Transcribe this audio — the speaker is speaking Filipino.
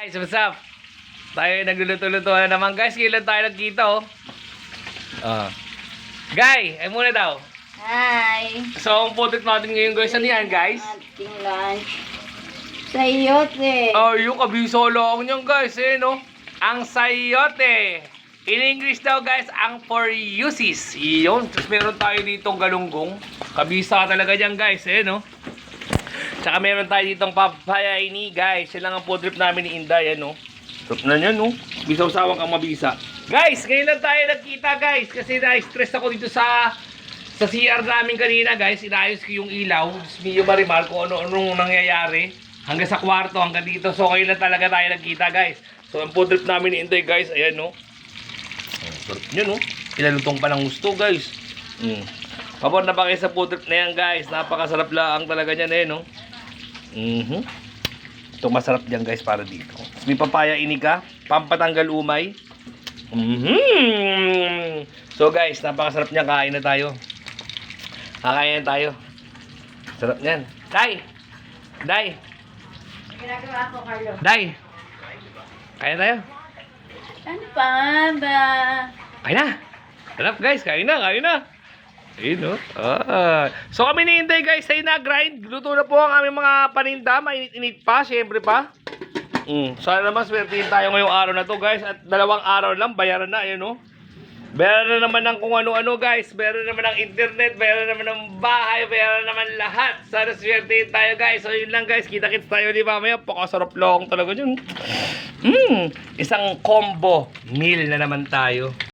Guys, what's up? Tayo nagluluto-luto na naman guys. Kailan tayo nagkita oh. Guy, ay muna daw. Hi! So, ang putik natin ngayon guys. Ano yan guys? Ating lunch. Sayote. Oh, yung kabisolo ako niyan guys. Eh, no? Ang sayote. In English daw guys, ang for uses. Iyon. Tapos meron tayo ditong galunggong. Kabisa talaga dyan guys. Eh, no? Tsaka meron tayo ditong papaya ini guys. Yan lang ang food trip namin ni Inday. Ano? Trip na yan, no? Bisaw-sawang kang mabisa. Guys, ngayon lang tayo nagkita guys. Kasi na-stress ako dito sa CR namin kanina guys. Inayos ko yung ilaw. Mio Marimar kung ano-anong nangyayari. Hanggang sa kwarto, hanggang dito. So, ngayon lang talaga tayo nagkita guys. So, ang food trip namin ni Inday guys. Ayan, no? Yan, no? Ilalutong pa ng gusto guys. Pabor na ba kayo sa food trip na yan guys? Napakasarap lang talaga niyan eh, no? Ito masarap dyan guys para dito. May papaya ini ka, pampatanggal umay. So guys, napakasarap niyan. Kain na tayo. Kakain na tayo. Sarap niyan. Day! Day! Ginagawa ko, Carlo. Day! Kain na tayo. Ano pa ba? Kain na! Sarap guys, kain na, kain na. Ayun, no? So kami ni Inday guys ay nag-grind. Luto na po ang aming mga paninda. Mainit-init pa, syempre pa. Sana naman swertihin tayo ngayong araw na to guys. At 2 araw lang, bayaran na. Ayun, no? Bayaran na naman ng kung ano-ano guys. Bayaran naman ng internet. Bayaran naman ng bahay. Bayaran naman lahat. Sana swertihin tayo guys. So yun lang guys. Kita-kits tayo di mamaya. Pakasarap lang talaga yun. Isang combo meal na naman tayo.